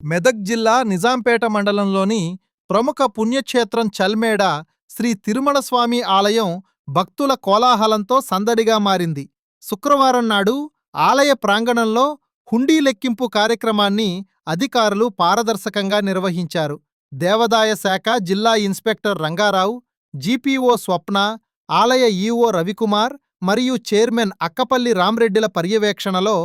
మెదక్ జిల్లా నిజాంపేట మండలంలోని ప్రముఖ పుణ్యక్షేత్రం చల్మేడ శ్రీ తిరుమల స్వామి ఆలయం భక్తుల కోలాహలంతో సందడిగా మారింది. శుక్రవారం నాడు ఆలయ ప్రాంగణంలో హుండీ లెక్కింపు కార్యక్రమాన్ని అధికారులు పారదర్శకంగా నిర్వహించారు. దేవాదాయ శాఖ జిల్లా ఇన్స్పెక్టర్ రంగారావు, జీపీఓ స్వప్న, ఆలయ ఈవో రవికుమార్ మరియు చైర్మన్ అక్కపల్లి రామ్రెడ్డిల పర్యవేక్షణలో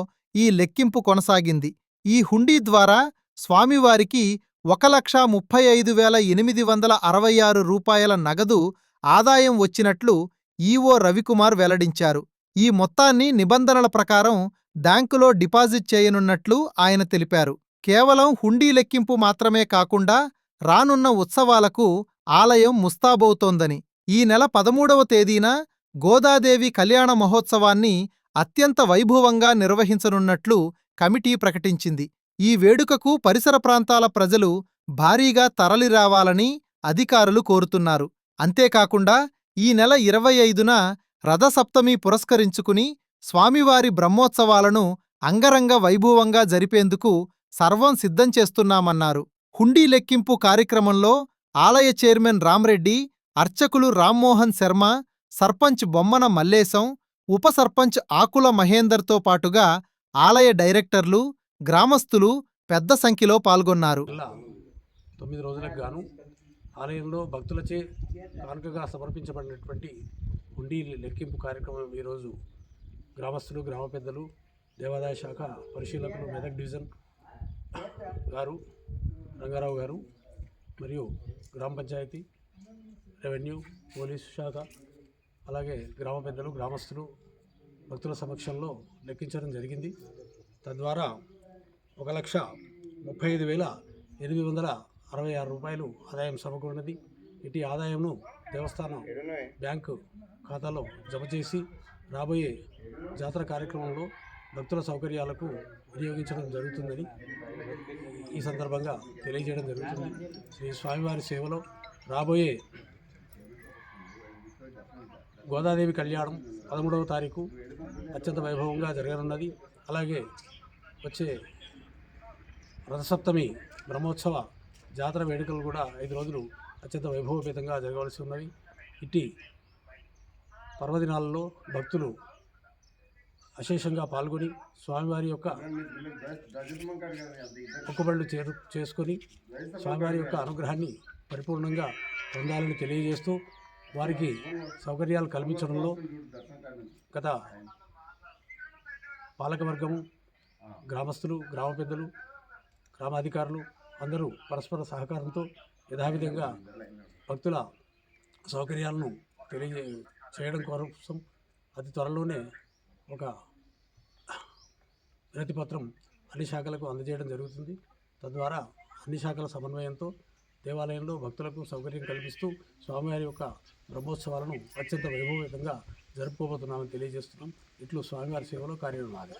ఈ లెక్కింపు కొనసాగింది. ఈ హుండీ ద్వారా స్వామివారికి 1,35,866 రూపాయల నగదు ఆదాయం వచ్చినట్లు ఈవో రవికుమార్ వెల్లడించారు. ఈ మొత్తాన్ని నిబంధనల ప్రకారం బ్యాంకులో డిపాజిట్ చేయనున్నట్లు ఆయన తెలిపారు. కేవలం హుండీ లెక్కింపు మాత్రమే కాకుండా రానున్న ఉత్సవాలకు ఆలయం ముస్తాబవుతోందని, ఈ నెల 13వ తేదీన గోదాదేవి కళ్యాణ మహోత్సవాన్ని అత్యంత వైభవంగా నిర్వహించనున్నట్లు కమిటీ ప్రకటించింది. ఈ వేడుకకు పరిసర ప్రాంతాల ప్రజలు భారీగా తరలిరావాలని అధికారులు కోరుతున్నారు. అంతేకాకుండా ఈ నెల 25న రథసప్తమి పురస్కరించుకుని స్వామివారి బ్రహ్మోత్సవాలను అంగరంగ వైభవంగా జరిపేందుకు సర్వం సిద్ధం చేస్తున్నామన్నారు. హుండీ లెక్కింపు కార్యక్రమంలో ఆలయ చైర్మన్ రామ్రెడ్డి, అర్చకులు రామ్మోహన్ శర్మ, సర్పంచ్ బొమ్మన మల్లేశం, ఉప సర్పంచ్ ఆకుల మహేందర్తో పాటుగా ఆలయ డైరెక్టర్లు, గ్రామస్తులు పెద్ద సంఖ్యలో పాల్గొన్నారు. 9 రోజులకు గాను ఆలయంలో భక్తులచే కానుకగా సమర్పించబడినటువంటి హుండీ లెక్కింపు కార్యక్రమం ఈరోజు గ్రామస్తులు, గ్రామ పెద్దలు, దేవాదాయ శాఖ పరిశీలకులు, మెదక్ డివిజన్ గారు, రంగారావు గారు మరియు గ్రామ పంచాయతీ, రెవెన్యూ, పోలీసు శాఖ, అలాగే గ్రామ పెద్దలు, గ్రామస్తులు భక్తుల సమక్షంలో లెక్కించడం జరిగింది. తద్వారా 1,35,866 రూపాయలు ఆదాయం సమకూరినది. ఇటు ఆదాయంను దేవస్థానం బ్యాంకు ఖాతాలో జమ చేసి రాబోయే జాతర కార్యక్రమంలో భక్తుల సౌకర్యాలకు వినియోగించడం జరుగుతుందని ఈ సందర్భంగా తెలియజేయడం జరుగుతుంది. శ్రీ స్వామివారి సేవలో రాబోయే గోదాదేవి కళ్యాణం 13వ తారీఖు అత్యంత వైభవంగా జరగనున్నది. అలాగే వచ్చే రథసప్తమి బ్రహ్మోత్సవ జాతర వేడుకలు కూడా 5 రోజులు అత్యంత వైభవపేతంగా జరగవలసి ఉన్నవి. ఇట్టి పర్వదినాలలో భక్తులు అశేషంగా పాల్గొని స్వామివారి యొక్క మొక్కుబడులు చేసుకొని స్వామివారి యొక్క అనుగ్రహాన్ని పరిపూర్ణంగా పొందాలని తెలియజేస్తూ వారికి సౌకర్యాలు కల్పించడంలో గత పాలకవర్గము, గ్రామస్తులు, గ్రామ పెద్దలు, గ్రామాధికారులు అందరూ పరస్పర సహకారంతో యథావిధంగా భక్తుల సౌకర్యాలను చేయడం కోసం అతి త్వరలోనే ఒక వినతిపత్రం అన్ని శాఖలకు అందజేయడం జరుగుతుంది. తద్వారా అన్ని శాఖల సమన్వయంతో దేవాలయంలో భక్తులకు సౌకర్యం కల్పిస్తూ స్వామివారి యొక్క బ్రహ్మోత్సవాలను అత్యంత వైభవపేతంగా జరుపుకోబోతున్నామని తెలియజేస్తున్నాం. ఇట్లు స్వామివారి సేవలో కార్యనిర్వహణ.